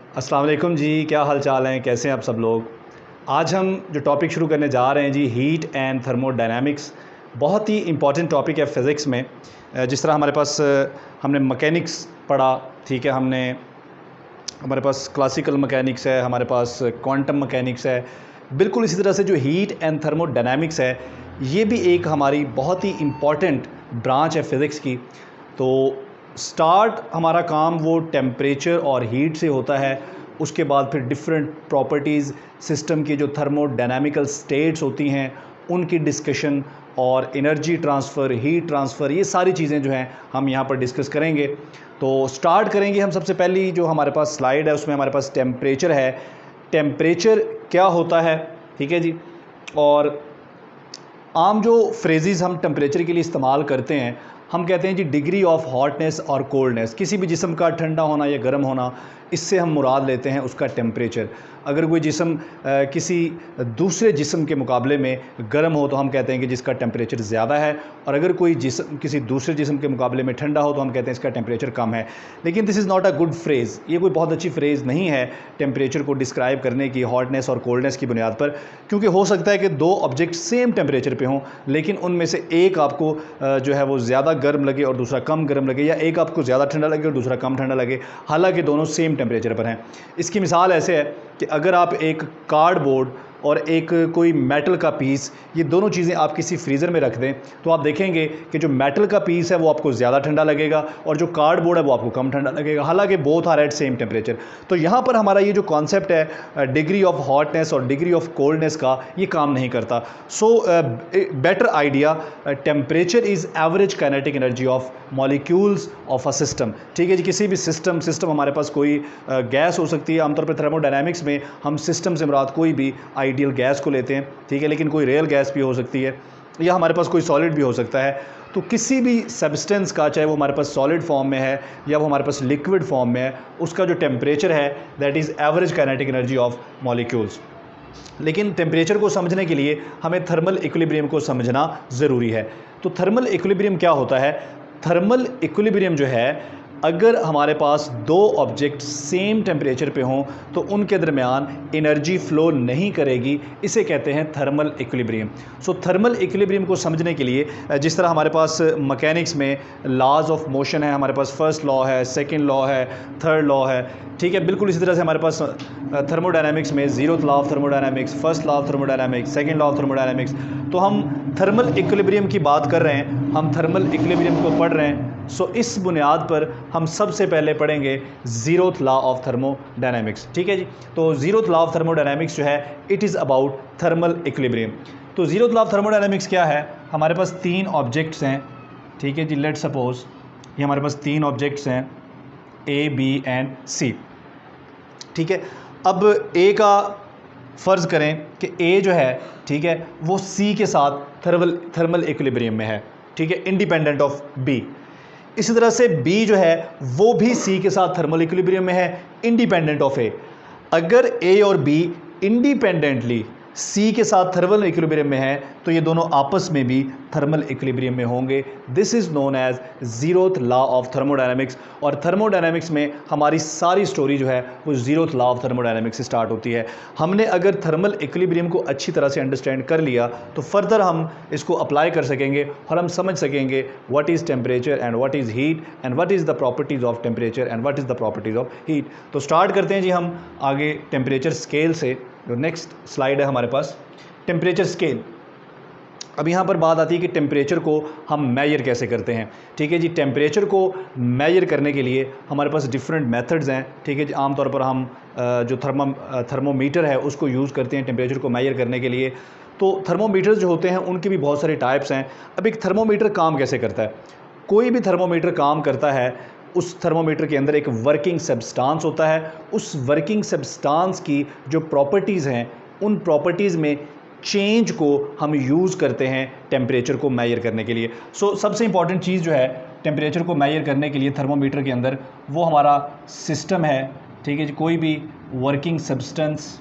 अस्सलाम वालेकुम जी, क्या हाल चाल हैं, कैसे हैं आप सब लोग। आज हम जो टॉपिक शुरू करने जा रहे हैं जी, हीट एंड थर्मोडायनामिक्स। बहुत ही इंपॉर्टेंट टॉपिक है फ़िज़िक्स में। जिस तरह हमारे पास हमने मैकेनिक्स पढ़ा, ठीक है, हमारे पास क्लासिकल मैकेनिक्स है, हमारे पास क्वांटम मैकेनिक्स है। बिल्कुल इसी तरह से जो हीट एंड थर्मोडायनामिक्स है, ये भी एक हमारी बहुत ही इम्पॉर्टेंट ब्रांच है फ़िज़िक्स की। तो स्टार्ट हमारा काम वो टेम्परेचर और हीट से होता है। उसके बाद फिर डिफरेंट प्रॉपर्टीज़ सिस्टम की जो थर्मोडायनामिकल स्टेट्स होती हैं उनकी डिस्कशन, और एनर्जी ट्रांसफ़र, हीट ट्रांसफ़र, ये सारी चीज़ें जो हैं हम यहाँ पर डिस्कस करेंगे। तो स्टार्ट करेंगे हम। सबसे पहली जो हमारे पास स्लाइड है उसमें हमारे पास टेम्परेचर है। टेम्परेचर क्या होता है, ठीक है जी। और आम जो फ्रेजेस हम टेम्परेचर के लिए इस्तेमाल करते हैं, हम कहते हैं जी डिग्री ऑफ हॉटनेस और कोल्डनेस। किसी भी जिस्म का ठंडा होना या गर्म होना, इससे हम मुराद लेते हैं उसका टेम्परेचर। अगर कोई जिस्म किसी दूसरे जिस्म के मुकाबले में गर्म हो तो हम कहते हैं कि जिसका टेम्परेचर ज़्यादा है, और अगर कोई जिस्म किसी दूसरे जिस्म के मुकाबले में ठंडा हो तो हम कहते हैं इसका टेम्परेचर कम है। लेकिन this is not a good phrase. ये कोई बहुत अच्छी फ्रेज़ नहीं है टेम्परेचर को डिस्क्राइब करने की, हॉटनेस और कोल्डनेस की बुनियाद पर। क्योंकि हो सकता है कि दो ऑब्जेक्ट सेम टेम्परेचर पे हों, लेकिन उनमें से एक आपको जो है वो ज़्यादा गर्म लगे और दूसरा कम गर्म लगे, या एक आपको ज़्यादा ठंडा लगे और दूसरा कम ठंडा लगे, हालांकि दोनों सेम टेम्परेचर पर हैं। इसकी मिसाल ऐसे है कि अगर आप एक कार्डबोर्ड और एक कोई मेटल का पीस, ये दोनों चीज़ें आप किसी फ्रीज़र में रख दें, तो आप देखेंगे कि जो मेटल का पीस है वो आपको ज़्यादा ठंडा लगेगा और जो कार्डबोर्ड है वो आपको कम ठंडा लगेगा, हालांकि both are at same temperature. तो यहाँ पर हमारा ये जो कॉन्सेप्ट है डिग्री ऑफ हॉटनेस और डिग्री ऑफ कोल्डनेस का, ये काम नहीं करता। So better idea, temperature is average kinetic energy of molecules of a system. ठीक है जी। किसी भी सिस्टम हमारे पास कोई गैस हो सकती है। आमतौर पर थर्मोडायनामिक्स में हम सिस्टम से मुराद कोई भी आइडियल गैस को लेते हैं, ठीक है, लेकिन कोई रियल गैस भी हो सकती है, या हमारे पास कोई सॉलिड भी हो सकता है। तो किसी भी सब्सटेंस का, चाहे वो हमारे पास सॉलिड फॉर्म में है या वो हमारे पास लिक्विड फॉर्म में है, उसका जो टेम्परेचर है that is average kinetic energy of molecules. लेकिन टेम्परेचर को समझने के लिए हमें थर्मल इक्विलिब्रियम को समझना ज़रूरी है। तो थर्मल इक्विलिब्रियम क्या होता है? थर्मल इक्विलिब्रियम जो है, अगर हमारे पास दो ऑब्जेक्ट सेम टेम्परेचर पे हों तो उनके दरमियान एनर्जी फ़्लो नहीं करेगी, इसे कहते हैं थर्मल इक्विलिब्रियम। सो थर्मल इक्विलिब्रियम को समझने के लिए जिस तरह हमारे पास मैकेनिक्स में लॉज ऑफ मोशन है, हमारे पास फर्स्ट लॉ है, सेकंड लॉ है, थर्ड लॉ है, ठीक है, बिल्कुल इसी तरह से हमारे पास थर्मोडायनामिक्स में zeroth law of thermodynamics, first law of thermodynamics, second law of thermodynamics. तो हम थर्मल इक्विलिब्रियम की बात कर रहे हैं, हम थर्मल इक्विलिब्रियम को पढ़ रहे हैं। सो इस बुनियाद पर हम सबसे पहले पढ़ेंगे ज़ीरोथ लॉ ऑफ थर्मोडायनामिक्स, ठीक है जी। तो ज़ीरोथ लॉ ऑफ थर्मोडायनामिक्स जो है, it is about thermal equilibrium. तो ज़ीरोथ लॉ ऑफ थर्मोडायनामिक्स क्या है? हमारे पास तीन ऑब्जेक्ट्स हैं, ठीक है जी। लेट सपोज ये हमारे पास तीन ऑब्जेक्ट्स हैं, ए, बी एंड सी, ठीक है। अब ए का फ़र्ज़ करें कि ए जो है, ठीक है, वो सी के साथ थर्मल इक्विलिब्रियम में है, ठीक है, इंडिपेंडेंट ऑफ बी। इसी तरह से बी जो है वो भी सी के साथ थर्मल इक्विलिब्रियम में है, इंडिपेंडेंट ऑफ ए। अगर ए और बी इंडिपेंडेंटली सी के साथ थर्मल इक्विलिब्रियम में है तो ये दोनों आपस में भी थर्मल इक्विलिब्रियम में होंगे। This is known as zeroth law of thermodynamics. और थर्मोडायनामिक्स में हमारी सारी स्टोरी जो है वो ज़ीरोथ लॉ ऑफ थर्मोडायनामिक्स से स्टार्ट होती है। हमने अगर थर्मल इक्विलिब्रियम को अच्छी तरह से अंडरस्टैंड कर लिया तो फर्दर हम इसको अप्लाई कर सकेंगे और हम समझ सकेंगे what is temperature and what is heat and what is the properties of temperature and what is the properties of heat. तो स्टार्ट करते हैं जी हम आगे टेम्परेचर स्केल से। जो नेक्स्ट स्लाइड है हमारे पास, टेम्परेचर स्केल। अब यहाँ पर बात आती है कि टेम्परेचर को हम मेजर कैसे करते हैं, ठीक है जी। टेम्परेचर को मेजर करने के लिए हमारे पास डिफरेंट मेथड्स हैं, ठीक है जी। आमतौर पर हम जो थर्मोमीटर है उसको यूज़ करते हैं टेम्परेचर को मेजर करने के लिए। तो थर्मोमीटर्स जो होते हैं उनके भी बहुत सारे टाइप्स हैं। अब एक थर्मोमीटर काम कैसे करता है? कोई भी थर्मोमीटर काम करता है, उस थर्मोमीटर के अंदर एक वर्किंग सब्सटेंस होता है। उस वर्किंग सब्सटेंस की जो प्रॉपर्टीज़ हैं, उन प्रॉपर्टीज़ में चेंज को हम यूज़ करते हैं टेम्परेचर को मेजर करने के लिए। सो सबसे इंपॉर्टेंट चीज़ जो है टेम्परेचर को मेजर करने के लिए थर्मोमीटर के अंदर, वो हमारा सिस्टम है, ठीक है जी। कोई भी वर्किंग सब्सटेंस,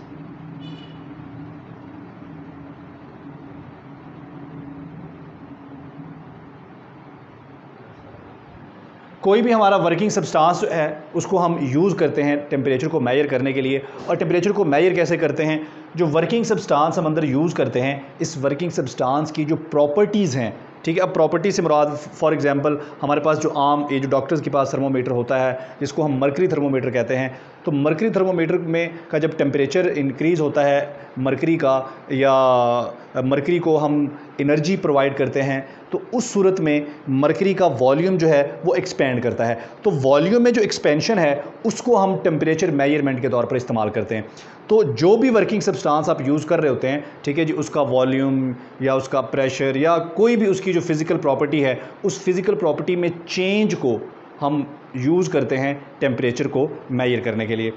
कोई भी हमारा वर्किंग सब्सटेंस है उसको हम यूज़ करते हैं टेम्परेचर को मेजर करने के लिए। और टेम्परेचर को मेजर कैसे करते हैं? जो वर्किंग सब्सटेंस हम अंदर यूज़ करते हैं, इस वर्किंग सब्सटेंस की जो प्रॉपर्टीज़ हैं, ठीक है। अब प्रॉपर्टी से मुराद फॉर एग्जांपल हमारे पास जो आम ये जो डॉक्टर्स के पास थर्मोमीटर होता है जिसको हम मर्करी थर्मोमीटर कहते हैं, तो मर्करी थर्मोमीटर में का जब टेम्परेचर इंक्रीज़ होता है मर्करी का, या मर्करी को हम एनर्जी प्रोवाइड करते हैं, तो उस सूरत में मर्करी का वॉल्यूम जो है वो एक्सपेंड करता है। तो वॉल्यूम में जो एक्सपेंशन है उसको हम टेम्परेचर मेजरमेंट के तौर पर इस्तेमाल करते हैं। तो जो भी वर्किंग सब्सटेंस आप यूज़ कर रहे होते हैं, ठीक है जी, उसका वॉल्यूम या उसका प्रेशर या कोई भी उसकी जो फिज़िकल प्रॉपर्टी है, उस फिज़िकल प्रॉपर्टी में चेंज को हम यूज़ करते हैं टेम्परेचर को मेजर करने के लिए।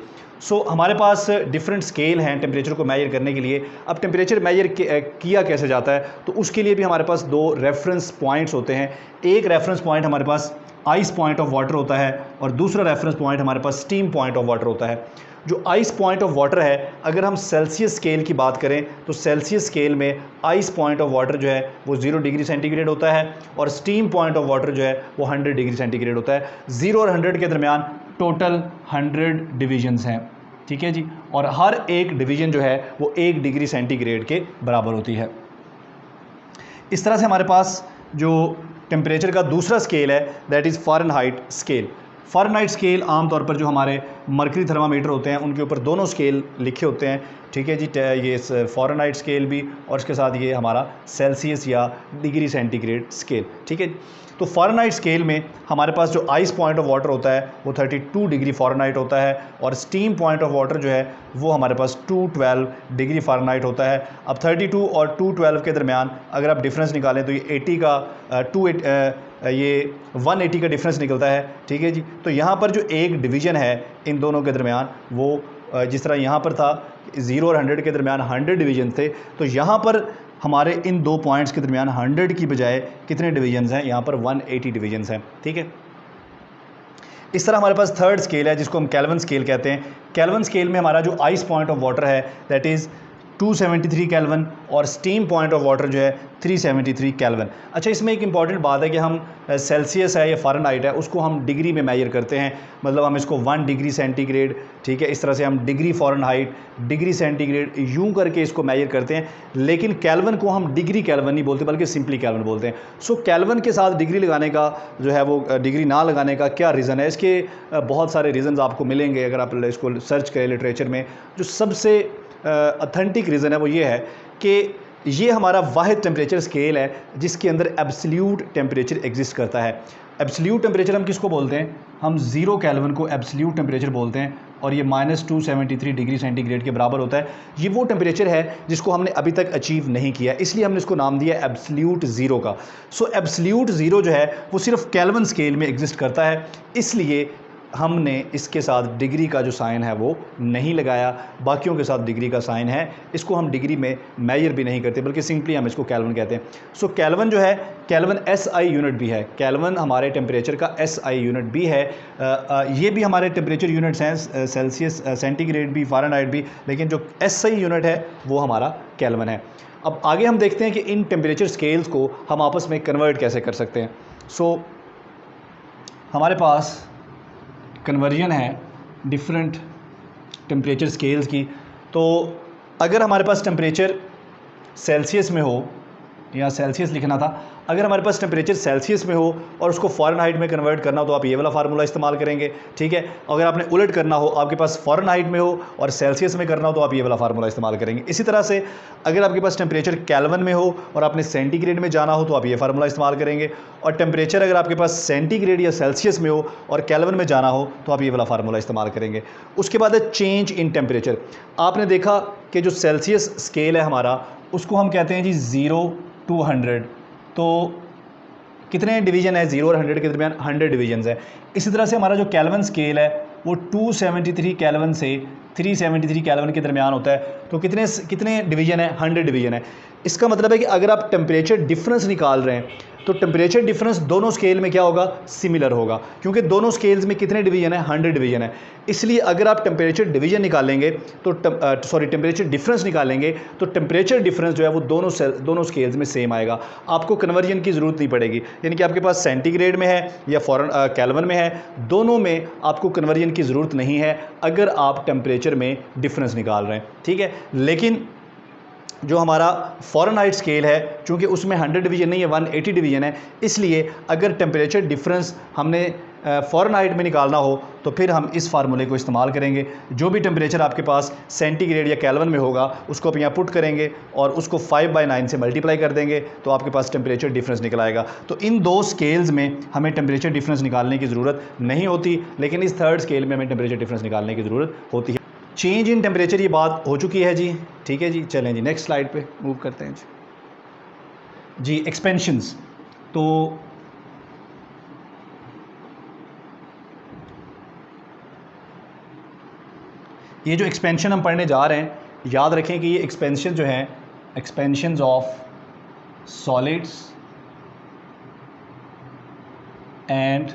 हमारे पास डिफरेंट स्केल हैं टेम्परेचर को मेजर करने के लिए। अब टेम्परेचर मेजर किया कैसे जाता है, तो उसके लिए भी हमारे पास दो रेफरेंस पॉइंट्स होते हैं। एक रेफरेंस पॉइंट हमारे पास आइस पॉइंट ऑफ वाटर होता है और दूसरा रेफरेंस पॉइंट हमारे पास स्टीम पॉइंट ऑफ वाटर होता है। जो आइस पॉइंट ऑफ वाटर है, अगर हम सेल्सियस स्केल की बात करें तो सेल्सियस स्केल में आइस पॉइंट ऑफ वाटर जो है वो 0 डिग्री सेंटीग्रेड होता है और स्टीम पॉइंट ऑफ वाटर जो है वो 100 डिग्री सेंटीग्रेड होता है। 0 और 100 के दरमियान टोटल 100 डिविजन्स हैं, ठीक है जी, और हर एक डिवीज़न जो है वो 1 डिग्री सेंटीग्रेड के बराबर होती है। इस तरह से हमारे पास जो टेम्परेचर का दूसरा स्केल है that is Fahrenheit scale. Fahrenheit scale आमतौर पर जो हमारे मर्करी थर्मामीटर होते हैं उनके ऊपर दोनों स्केल लिखे होते हैं, ठीक है जी, ये फ़ारेनहाइट स्केल भी और इसके साथ ये हमारा सेल्सियस या डिग्री सेंटीग्रेड स्केल, ठीक है। तो फ़ारेनहाइट स्केल में हमारे पास जो आइस पॉइंट ऑफ वाटर होता है वो 32 डिग्री फ़ारेनहाइट होता है और स्टीम पॉइंट ऑफ वाटर जो है वो हमारे पास 212 डिग्री फ़ारेनहाइट होता है। अब 32 और 212 के दरमियान अगर आप डिफरेंस निकालें तो ये 80 का 180 का डिफरेंस निकलता है, ठीक है जी। तो यहाँ पर जो एक डिवीज़न है इन दोनों के दरमियान वो जिस तरह यहाँ पर था 0 और 100 के दरमियान 100 डिवीजन थे, तो यहाँ पर हमारे इन दो पॉइंट्स के दरमियान 100 की बजाय कितने डिवीजन्स हैं? यहाँ पर 180 डिवीजन्स हैं, ठीक है। इस तरह हमारे पास थर्ड स्केल है जिसको हम केल्विन स्केल कहते हैं। केल्विन स्केल में हमारा जो आइस पॉइंट ऑफ वाटर है दैट इज़ 273 केल्विन और स्टीम पॉइंट ऑफ वाटर जो है 373 केल्विन। अच्छा, इसमें एक इंपॉर्टेंट बात है कि हम सेल्सियस है या फ़ारेनहाइट है उसको हम डिग्री में मेजर करते हैं, मतलब हम इसको 1 डिग्री सेंटीग्रेड, ठीक है, इस तरह से हम डिग्री फ़ारेनहाइट, डिग्री सेंटीग्रेड यूं करके इसको मेजर करते हैं। लेकिन केल्विन को हम डिग्री केल्विन नहीं बोलते बल्कि सिंपली केल्विन बोलते हैं। केल्विन के साथ डिग्री लगाने का जो है वो डिग्री ना लगाने का क्या रीज़न है? इसके बहुत सारे रीज़न्स आपको मिलेंगे अगर आप इसको सर्च करें लिटरेचर में। जो सबसे ऑथेंटिक रीज़न है वो ये है कि ये हमारा वाहिद टेम्परेचर स्केल है जिसके अंदर एब्सोल्यूट टेम्परेचर एग्जिस्ट करता है। एब्सोल्यूट टेम्परेचर हम किसको बोलते हैं? हम 0 केल्विन को एब्सोल्यूट टेम्परेचर बोलते हैं और ये -273 डिग्री सेंटीग्रेड के बराबर होता है। ये वो टेम्परेचर है जिसको हमने अभी तक अचीव नहीं किया, इसलिए हमने इसको नाम दिया एब्सोल्यूट ज़ीरो का। एब्सोल्यूट ज़ीरो जो है वो सिर्फ केल्विन स्केल में एग्जिस्ट करता है, इसलिए हमने इसके साथ डिग्री का जो साइन है वो नहीं लगाया, बाकियों के साथ डिग्री का साइन है। इसको हम डिग्री में मेजर भी नहीं करते बल्कि सिंपली हम इसको केल्विन कहते हैं। केल्विन जो है, केल्विन SI यूनिट भी है, केल्विन हमारे टेम्परेचर का SI यूनिट भी है। ये भी हमारे टेम्परेचर यूनिट्स हैं, सेल्सियस, सेंटीग्रेड भी, फ़ारेनहाइट भी, लेकिन जो SI यूनिट है वो हमारा केल्विन है। अब आगे हम देखते हैं कि इन टेम्परेचर स्केल्स को हम आपस में कन्वर्ट कैसे कर सकते हैं। हमारे पास कन्वर्जन है डिफरेंट टेम्परेचर स्केल्स की। तो अगर हमारे पास टेम्परेचर सेल्सियस में हो, या सेल्सियस लिखना था, अगर हमारे पास टेम्परेचर सेल्सियस में हो और उसको फ़ारेनहाइट में कन्वर्ट करना हो तो आप ये वाला फार्मूला इस्तेमाल करेंगे, ठीक है। अगर आपने उलट करना हो, आपके पास फ़ारेनहाइट में हो और सेल्सियस में करना हो तो आप ये वाला फार्मूला इस्तेमाल करेंगे। इसी तरह से अगर आपके पास टेम्परेचर केल्विन में हो और आपने सेंटीग्रेड में जाना हो तो आप ये फार्मूला इस्तेमाल करेंगे, और टेम्परेचर अगर आपके पास सेंटीग्रेड या सेल्सियस में हो और केल्विन में जाना हो तो आप ये वाला फार्मूला इस्तेमाल करेंगे। उसके बाद है चेंज इन टेम्परेचर। आपने देखा कि जो सेल्सियस स्केल है हमारा उसको हम कहते हैं जी 0 to 100। तो कितने डिवीज़न है? 0 और 100 के दरमियान 100 डिवीजन्स है। इसी तरह से हमारा जो केल्विन स्केल है वो 273 केल्विन से 373 केल्विन के दरमियान होता है। तो कितने डिवीज़न है? 100 डिवीज़न है। इसका मतलब है कि अगर आप टेम्परेचर डिफरेंस निकाल रहे हैं, तो टेम्परेचर डिफरेंस दोनों स्केल में क्या होगा, सिमिलर होगा, क्योंकि दोनों स्केल्स में कितने डिवीजन है, 100 डिवीजन है। इसलिए अगर आप टेम्परेचर डिवीजन निकालेंगे तो टेम्परेचर डिफरेंस निकालेंगे तो टेम्परेचर डिफरेंस जो है वो दोनों स्केल्स में सेम आएगा, आपको कन्वर्जन की ज़रूरत नहीं पड़ेगी। यानी कि आपके पास सेंटीग्रेड में है या केल्विन में है, दोनों में आपको कन्वर्जन की ज़रूरत नहीं है अगर आप टेम्परेचर में डिफरेंस निकाल रहे हैं, ठीक है। लेकिन जो हमारा फ़ारेनहाइट स्केल है, चूँकि उसमें 100 डिवीजन नहीं है, 180 डिवीजन है, इसलिए अगर टेम्परेचर डिफरेंस हमने फ़ारेनहाइट में निकालना हो तो फिर हम इस फार्मूले को इस्तेमाल करेंगे। जो भी टेम्परेचर आपके पास सेंटीग्रेड या केल्विन में होगा उसको आप यहाँ पुट करेंगे और उसको 5/9 से मल्टीप्लाई कर देंगे तो आपके पास टेम्परेचर डिफरेंस निकल आएगा। तो इन दो स्केल्स में हमें टेम्परेचर डिफरेंस निकालने की ज़रूरत नहीं होती, लेकिन इस थर्ड स्केल में हमें टेम्परेचर डिफरेंस निकालने की ज़रूरत होती है। चेंज इन टेम्परेचर ये बात हो चुकी है जी, ठीक है जी। चलें जी नेक्स्ट स्लाइड पे मूव करते हैं जी। एक्सपेंशंस, तो ये जो एक्सपेंशन हम पढ़ने जा रहे हैं, याद रखें कि ये एक्सपेंशन जो है, expansions of solids and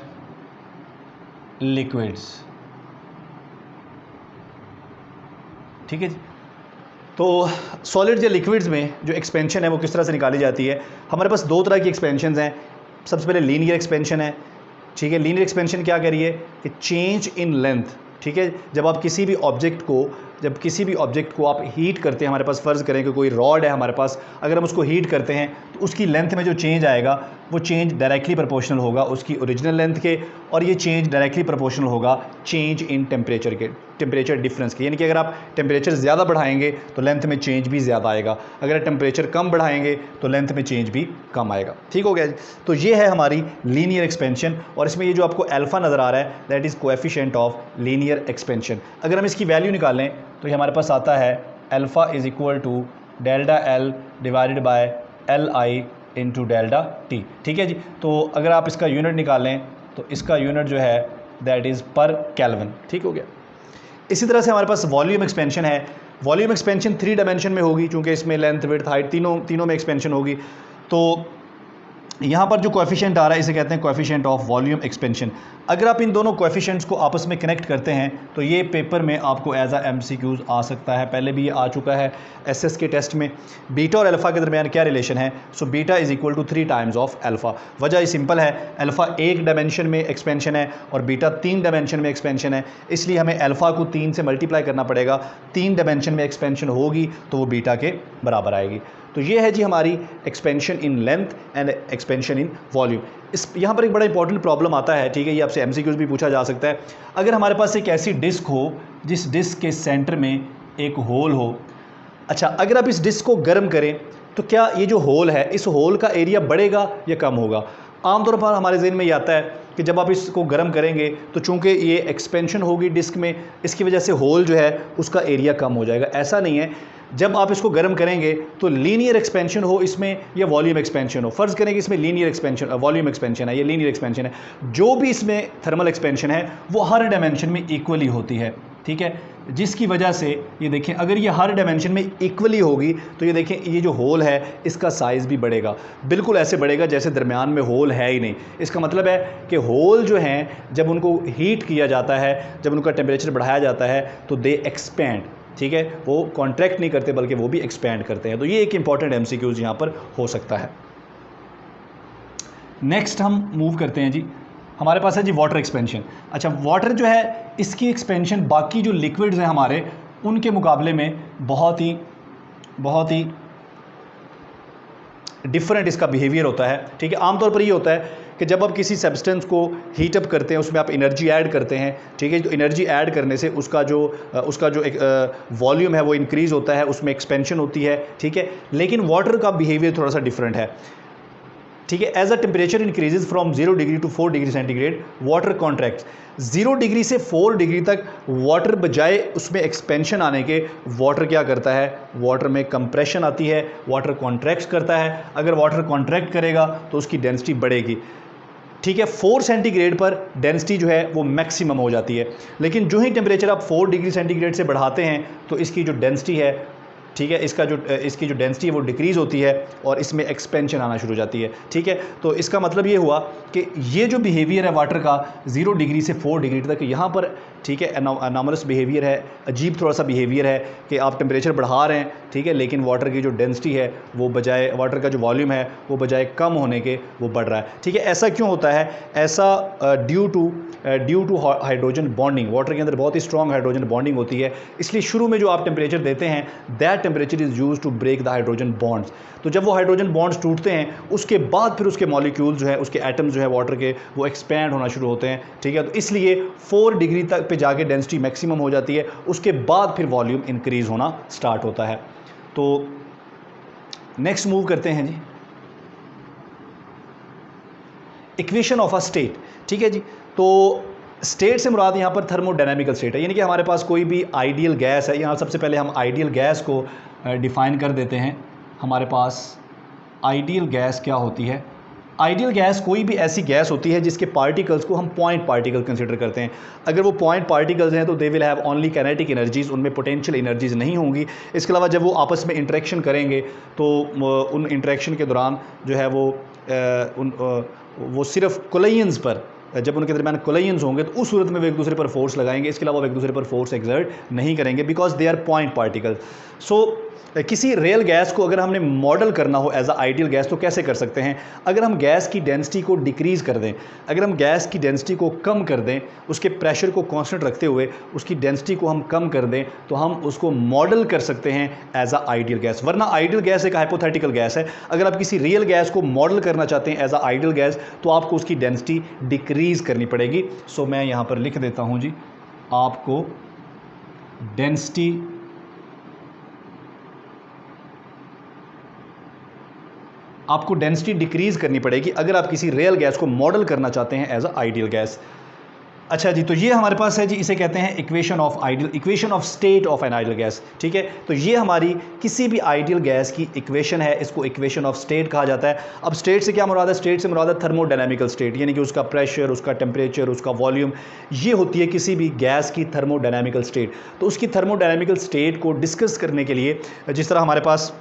liquids, ठीक है जी। तो सॉलिड्स या लिक्विड्स में जो एक्सपेंशन है वो किस तरह से निकाली जाती है। हमारे पास दो तरह की एक्सपेंशंस हैं। सबसे पहले लीनियर एक्सपेंशन है, ठीक है। लीनियर एक्सपेंशन क्या कह रही है कि चेंज इन लेंथ, ठीक है। जब किसी भी ऑब्जेक्ट को आप हीट करते हैं, हमारे पास फ़र्ज़ करें कि कोई रॉड है हमारे पास, अगर हम उसको हीट करते हैं तो उसकी लेंथ में जो चेंज आएगा वो चेंज डायरेक्टली प्रोपोर्शनल होगा उसकी ओरिजिनल लेंथ के, और ये चेंज डायरेक्टली प्रोपोर्शनल होगा चेंज इन टेम्परेचर डिफरेंस के। यानी कि अगर आप टेम्परेचर ज़्यादा बढ़ाएंगे तो लेंथ में चेंज भी ज़्यादा आएगा, अगर टेम्परेचर कम बढ़ाएंगे तो लेंथ में चेंज भी कम आएगा, ठीक हो गया। तो ये है हमारी लीनियर एक्सपेंशन, और इसमें ये जो आपको अल्फ़ा नज़र आ रहा है that is coefficient of linear expansion. अगर हम इसकी वैल्यू निकालें तो ये हमारे पास आता है alpha is equal to delta L divided by L I into delta T, ठीक है जी। तो अगर आप इसका यूनिट निकालें तो इसका यूनिट जो है दैट इज़ पर केल्विन, ठीक हो गया। इसी तरह से हमारे पास वॉल्यूम एक्सपेंशन है। वॉल्यूम एक्सपेंशन 3 डायमेंशन में होगी, क्योंकि इसमें लेंथ विड्थ हाइट तीनों में एक्सपेंशन होगी। तो यहाँ पर जो कोएफिशिएंट आ रहा है इसे कहते हैं कोएफिशिएंट ऑफ वॉल्यूम एक्सपेंशन। अगर आप इन दोनों कोएफिशिएंट्स को आपस में कनेक्ट करते हैं तो ये पेपर में आपको एज आ MCQs आ सकता है, पहले भी ये आ चुका है SS के टेस्ट में। बीटा और अल्फ़ा के दरमियान क्या रिलेशन है, so beta is equal to 3 times of alpha. वजह ये सिंपल है, अल्फ़ा 1 डायमेंशन में एक्सपेंशन है और बीटा 3 डायमेंशन में एक्सपेंशन है, इसलिए हमें अल्फ़ा को 3 से मल्टीप्लाई करना पड़ेगा। 3 डायमेंशन में एक्सपेंशन होगी तो वो बीटा के बराबर आएगी। तो ये है जी हमारी expansion in length and expansion in volume. यहाँ पर एक बड़ा इंपॉर्टेंट प्रॉब्लम आता है, ठीक है, ये आपसे MCQs भी पूछा जा सकता है। अगर हमारे पास एक ऐसी डिस्क हो जिस डिस्क के सेंटर में एक होल हो, अच्छा अगर आप इस डिस्क को गर्म करें तो क्या ये जो होल है इस होल का एरिया बढ़ेगा या कम होगा। आमतौर पर हमारे जहन में ये आता है कि जब आप इसको गर्म करेंगे तो चूंकि ये एक्सपेंशन होगी डिस्क में, इसकी वजह से होल जो है उसका एरिया कम हो जाएगा। ऐसा नहीं है, जब आप इसको गर्म करेंगे तो लीनियर एक्सपेंशन हो इसमें या वॉल्यूम एक्सपेंशन हो, फ़र्ज़ करें कि इसमें लीनियर एक्सपेंशन वॉल्यूम एक्सपेंशन है, ये लीनियर एक्सपेंशन है, जो भी इसमें थर्मल एक्सपेंशन है वो हर डायमेंशन में इक्वली होती है, ठीक है। जिसकी वजह से ये देखें अगर ये हर डायमेंशन में इक्वली होगी तो ये देखें ये जो होल है इसका साइज़ भी बढ़ेगा, बिल्कुल ऐसे बढ़ेगा जैसे दरमियान में होल है ही नहीं। इसका मतलब है कि होल जो हैं जब उनको हीट किया जाता है, जब उनका टेम्परेचर बढ़ाया जाता है तो दे एक्सपैंड, ठीक है, वो कॉन्ट्रैक्ट नहीं करते बल्कि वो भी एक्सपैंड करते हैं। तो ये एक इंपॉर्टेंट MCQs यहाँ पर हो सकता है। नेक्स्ट हम मूव करते हैं जी, हमारे पास है जी वाटर एक्सपेंशन। अच्छा वाटर जो है इसकी एक्सपेंशन बाकी जो लिक्विड्स हैं हमारे उनके मुकाबले में बहुत ही डिफरेंट इसका बिहेवियर होता है, ठीक है। आमतौर पर ये होता है कि जब आप किसी सब्सटेंस को हीट अप करते हैं उसमें आप एनर्जी ऐड करते हैं, ठीक है, तो एनर्जी ऐड करने से उसका जो एक वॉल्यूम है वो इंक्रीज़ होता है, उसमें एक्सपेंशन होती है, ठीक है। लेकिन वाटर का बिहेवियर थोड़ा सा डिफरेंट है, ठीक है। As a temperature increases from 0 degree to 4 degree centigrade water contracts. 0 degree से 4 डिग्री तक वाटर बजाय उसमें एक्सपेंशन आने के वाटर क्या करता है, वाटर में कंप्रेशन आती है, वाटर कॉन्ट्रैक्ट करता है। अगर वाटर कॉन्ट्रैक्ट करेगा तो उसकी डेंसिटी बढ़ेगी, ठीक है। 4 सेंटीग्रेड पर डेंसिटी जो है वो मैक्सिमम हो जाती है, लेकिन जो ही टेम्परेचर आप 4 डिग्री सेंटीग्रेड से बढ़ाते हैं तो इसकी जो डेंसिटी है ठीक है, इसकी जो डेंसिटी है वो डिक्रीज़ होती है और इसमें एक्सपेंशन आना शुरू हो जाती है। ठीक है, तो इसका मतलब ये हुआ कि ये जो बिहेवियर है वाटर का 0 डिग्री से 4 डिग्री तक, यहाँ पर ठीक है एनॉमलस बिहेवियर है, अजीब थोड़ा सा बिहेवियर है कि आप टेम्परेचर बढ़ा रहे हैं, ठीक है, लेकिन वाटर की जो डेंसिटी है वो बजाय, वाटर का जो वॉल्यूम है वो बजाय कम होने के वो बढ़ रहा है। ठीक है, ऐसा क्यों होता है? ऐसा due to hydrogen bonding, water के अंदर बहुत ही स्ट्रॉन्ग हाइड्रोजन बॉन्डिंग होती है, इसलिए शुरू में जो आप टेम्परेचर देते हैं that temperature is use to break the hydrogen bonds. तो जब वो हाइड्रोजन बॉन्ड्स टूटते हैं उसके बाद फिर उसके मॉलिक्यूल जो है, उसके एटम्स जो है वाटर के, वो एक्सपैंड होना शुरू होते हैं। ठीक है, तो इसलिए 4 डिग्री तक पे जाके डेंसिटी मैक्सिमम हो जाती है, उसके बाद फिर वॉल्यूम इंक्रीज़ होना स्टार्ट होता है। तो नेक्स्ट मूव करते हैं जी, इक्वेशन ऑफ अ स्टेट। ठीक है जी, तो स्टेट से मुराद यहाँ पर थर्मोडायनामिकल स्टेट है, यानी कि हमारे पास कोई भी आइडियल गैस है। यहाँ सबसे पहले हम आइडियल गैस को डिफ़ाइन कर देते हैं। हमारे पास आइडियल गैस क्या होती है? आइडियल गैस कोई भी ऐसी गैस होती है जिसके पार्टिकल्स को हम पॉइंट पार्टिकल कंसिडर करते हैं। अगर वो पॉइंट पार्टिकल्स हैं तो they will have only kinetic energies, उनमें पोटेंशियल एनर्जीज़ नहीं होंगी। इसके अलावा जब वो आपस में इंटरेक्शन करेंगे तो उन इंटरेक्शन के दौरान जो है वो सिर्फ कोलिजन्स पर, जब उनके दरमियान कोलिजन्स होंगे तो उस सूरत में वो एक दूसरे पर फोर्स लगाएंगे, इसके अलावा वो एक दूसरे पर फोर्स एक्सर्ट नहीं करेंगे because they are point particle. So किसी रियल गैस को अगर हमने मॉडल करना हो एज अ आइडियल गैस तो कैसे कर सकते हैं? अगर हम गैस की डेंसिटी को डिक्रीज़ कर दें, अगर हम गैस की डेंसिटी को कम कर दें, उसके प्रेशर को कांस्टेंट रखते हुए उसकी डेंसिटी को हम कम कर दें, तो हम उसको मॉडल कर सकते हैं एज अ आइडियल गैस। वरना आइडियल गैस एक हाइपोथेटिकल गैस है। अगर आप किसी रियल गैस को मॉडल करना चाहते हैं एज अ आइडियल गैस तो आपको उसकी डेंसिटी डिक्रीज़ करनी पड़ेगी। सो मैं यहाँ पर लिख देता हूँ जी, आपको डेंसिटी डिक्रीज़ करनी पड़ेगी अगर आप किसी रियल गैस को मॉडल करना चाहते हैं एज अ आइडियल गैस। अच्छा जी, तो ये हमारे पास है जी, इसे कहते हैं equation of state of an ideal gas. ठीक है, तो ये हमारी किसी भी आइडियल गैस की इक्वेशन है, इसको इक्वेशन ऑफ स्टेट कहा जाता है। अब स्टेट से क्या मुराद है? स्टेट से मुराद है थर्मोडायनामिकल स्टेट, यानी कि उसका प्रेशर, उसका टेम्परेचर, उसका वॉल्यूम, ये होती है किसी भी गैस की थर्मोडायनामिकल स्टेट। तो उसकी थर्मोडायनामिकल स्टेट को डिस्कस करने के लिए जिस तरह हमारे पास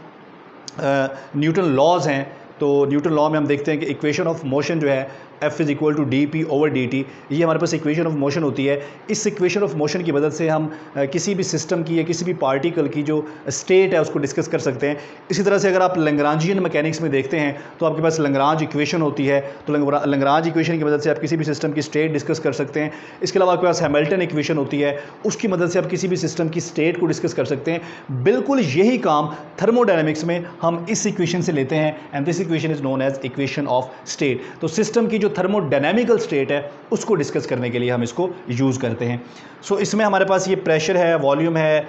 न्यूटन लॉज हैं, तो न्यूटन लॉ में हम देखते हैं कि इक्वेशन ऑफ मोशन जो है F is equal to dp/dt, ये हमारे पास इक्वेशन ऑफ मोशन होती है। इस इक्वेशन ऑफ मोशन की मदद से हम किसी भी सिस्टम की या किसी भी पार्टिकल की जो स्टेट है उसको डिस्कस कर सकते हैं। इसी तरह से अगर आप लैग्रांजियन मैकेनिक्स में देखते हैं तो आपके पास लैग्रांज इक्वेशन होती है, तो लैग्रांज इक्वेशन की मदद से आप किसी भी सिस्टम की स्टेट डिस्कस कर सकते हैं। इसके अलावा आपके पास हैमिल्टन इक्वेशन होती है, उसकी मदद से आप किसी भी सिस्टम की स्टेट को डिस्कस कर सकते हैं। बिल्कुल यही काम थर्मोडायनेमिक्स में हम इस इक्वेशन से लेते हैं and this equation is known as equation of state. तो सिस्टम की जो थर्मोडायनामिकल स्टेट है उसको डिस्कस करने के लिए हम इसको यूज़ करते हैं। सो इसमें हमारे पास ये प्रेशर है, वॉल्यूम है,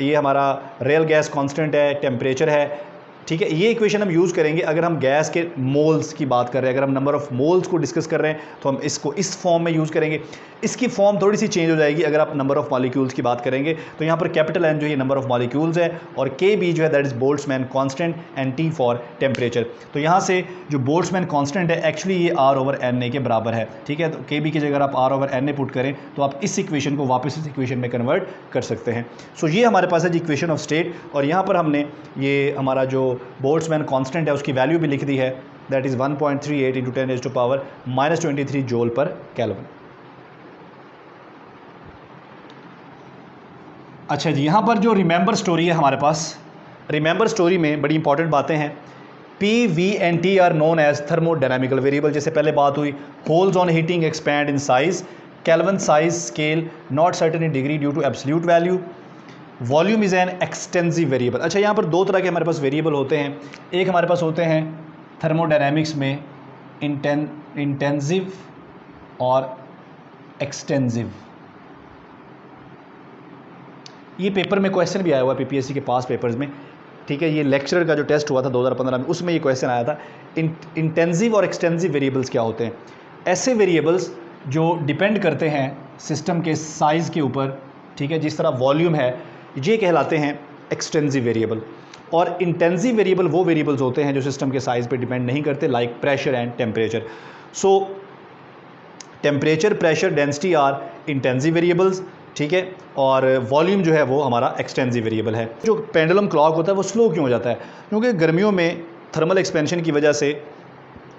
ये हमारा रियल गैस कांस्टेंट है, टेम्परेचर है। ठीक है, ये इक्वेशन हम यूज़ करेंगे अगर हम गैस के मोल्स की बात कर रहे हैं। अगर हम नंबर ऑफ़ मोल्स को डिस्कस कर रहे हैं तो हम इसको इस फॉर्म में यूज़ करेंगे। इसकी फॉर्म थोड़ी सी चेंज हो जाएगी अगर आप नंबर ऑफ़ मॉलिक्यूल्स की बात करेंगे। तो यहाँ पर कैपिटल N जो है नंबर ऑफ़ मॉलिक्यूल्स है और KB जो है that is Boltzmann constant and T for temperature. तो यहाँ से जो बोल्ट्जमैन कांस्टेंट है एक्चुअली ये R/NA के बराबर है। ठीक है, तो KB की जगह आप R/NA पुट करें तो आप इस इक्वेशन को वापस इस इक्वेशन में कन्वर्ट कर सकते हैं। सो ये हमारे पास है जी इक्वेशन ऑफ स्टेट, और यहाँ पर हमने ये हमारा जो बोल्ट्जमैन कांस्टेंट है उसकी वैल्यू भी लिख दी है, दैट इज़ 1.38 × 10⁻⁻23 जूल पर केल्विन। अच्छा जी, यहाँ पर जो रिमेंबर स्टोरी है हमारे पास, रिमेंबर स्टोरी में बड़ी इंपॉर्टेंट बातें हैं। P, V and T are known as thermodynamical variable. जैसे पहले बात हुई, holes on heating expand in size, Kelvin size scale not certain in degree due to absolute value, volume is an extensive variable. अच्छा, यहाँ पर दो तरह के हमारे पास वेरिएबल होते हैं। एक हमारे पास होते हैं थर्मोडायनामिक्स में इंटेंसिव और एक्सटेंसिव। ये पेपर में क्वेश्चन भी आया हुआ है PPSC के पास पेपर्स में। ठीक है, ये लेक्चरर का जो टेस्ट हुआ था 2015 में, उसमें ये क्वेश्चन आया था इंटेंसिव और एक्सटेंसिव वेरिएबल्स क्या होते हैं। ऐसे वेरिएबल्स जो डिपेंड करते हैं सिस्टम के साइज़ के ऊपर, ठीक है, जिस तरह वॉल्यूम है, ये कहलाते हैं एक्सटेंसिव वेरिएबल। और इंटेंसिव वेरिएबल वो वेरिएबल्स होते हैं जो सिस्टम के साइज़ पे डिपेंड नहीं करते, like pressure and temperature. So temperature, pressure, density are intensive variables ठीक है, और वॉल्यूम जो है वो हमारा एक्सटेंसिव वेरिएबल है। जो पेंडुलम क्लॉक होता है वो स्लो क्यों हो जाता है? क्योंकि गर्मियों में थर्मल एक्सपेंशन की वजह से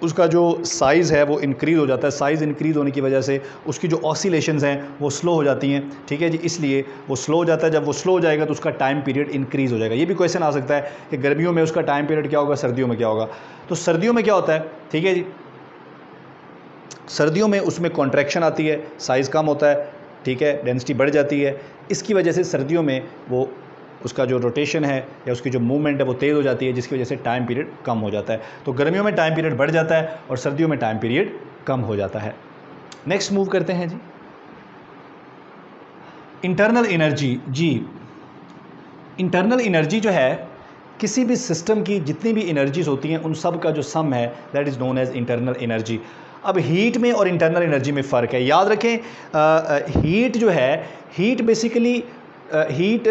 उसका जो साइज़ है वो इंक्रीज़ हो जाता है। साइज़ इंक्रीज़ होने की वजह से उसकी जो ऑसिलेशंस हैं वो स्लो हो जाती हैं, ठीक है जी। इसलिए वो स्लो हो जाता है। जब वो स्लो हो जाएगा तो उसका टाइम पीरियड इंक्रीज़ हो जाएगा। ये भी क्वेश्चन आ सकता है कि गर्मियों में उसका टाइम पीरियड क्या होगा, सर्दियों में क्या होगा। तो सर्दियों में क्या होता है, ठीक है जी, सर्दियों में उसमें कॉन्ट्रैक्शन आती है, साइज़ कम होता है, ठीक है, डेंसिटी बढ़ जाती है। इसकी वजह से सर्दियों में वो उसका जो रोटेशन है या उसकी जो मूवमेंट है वो तेज़ हो जाती है, जिसकी वजह से टाइम पीरियड कम हो जाता है। तो गर्मियों में टाइम पीरियड बढ़ जाता है और सर्दियों में टाइम पीरियड कम हो जाता है। नेक्स्ट मूव करते हैं जी, इंटरनल एनर्जी। जी, इंटरनल एनर्जी जो है किसी भी सिस्टम की जितनी भी एनर्जीज होती हैं उन सब का जो सम है that is known as internal energy. अब हीट में और इंटरनल एनर्जी में फ़र्क है। याद रखें, हीट जो है, हीट बेसिकली हीट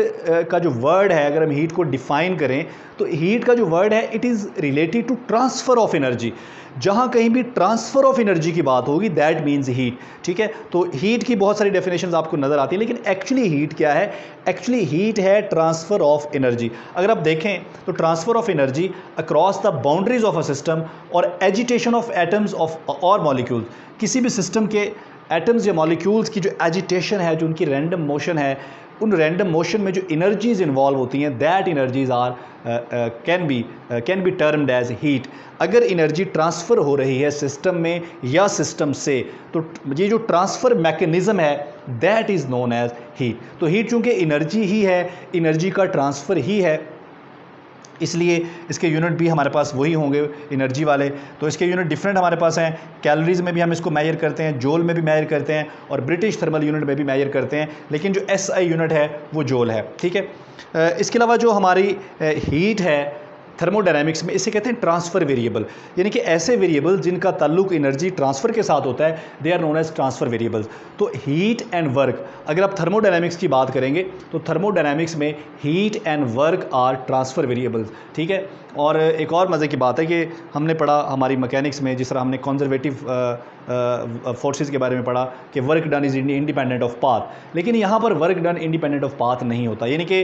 का जो वर्ड है, अगर हम हीट को डिफ़ाइन करें तो हीट का जो वर्ड है it is related to transfer of energy. जहाँ कहीं भी ट्रांसफ़र ऑफ एनर्जी की बात होगी दैट मीन्स हीट, ठीक है। तो हीट की बहुत सारी डेफिनेशंस आपको नज़र आती है, लेकिन एक्चुअली हीट क्या है? एक्चुअली हीट है ट्रांसफ़र ऑफ एनर्जी। अगर आप देखें तो transfer of energy across the boundaries of a system और एजिटेशन ऑफ एटम्स ऑफ और मॉलिक्यूल्स। किसी भी सिस्टम के एटम्स या मॉलिक्यूल्स की जो एजिटेशन है, जो उनकी रैंडम मोशन है, उन रैंडम मोशन में जो एनर्जीज़ इन्वॉल्व होती हैं that energies are can be termed as heat. अगर एनर्जी ट्रांसफ़र हो रही है सिस्टम में या सिस्टम से तो ये जो ट्रांसफ़र मैकेनिज़्म है that is known as heat. तो हीट चूँकि एनर्जी ही है, एनर्जी का ट्रांसफ़र ही है, इसलिए इसके यूनिट भी हमारे पास वही होंगे एनर्जी वाले। तो इसके यूनिट डिफरेंट हमारे पास हैं। कैलोरीज़ में भी हम इसको मेजर करते हैं, जोल में भी मेजर करते हैं और ब्रिटिश थर्मल यूनिट में भी मेजर करते हैं, लेकिन जो SI यूनिट है वो जोल है, ठीक है। इसके अलावा जो हमारी हीट है थर्मोडायनामिक्स में, इसे कहते हैं ट्रांसफ़र वेरिएबल, यानी कि ऐसे वेरिएबल जिनका ताल्लुक एनर्जी ट्रांसफ़र के साथ होता है they are known as transfer variables. तो हीट एंड वर्क, अगर आप थर्मोडायनामिक्स की बात करेंगे तो थर्मोडायनामिक्स में heat and work are transfer variables, ठीक है। और एक और मज़े की बात है कि हमने पढ़ा हमारी मैकेनिक्स में, जिस तरह हमने कंजर्वेटिव फोर्सेस के बारे में पढ़ा कि work done is independent of path, लेकिन यहाँ पर work done independent of path नहीं होता, यानी कि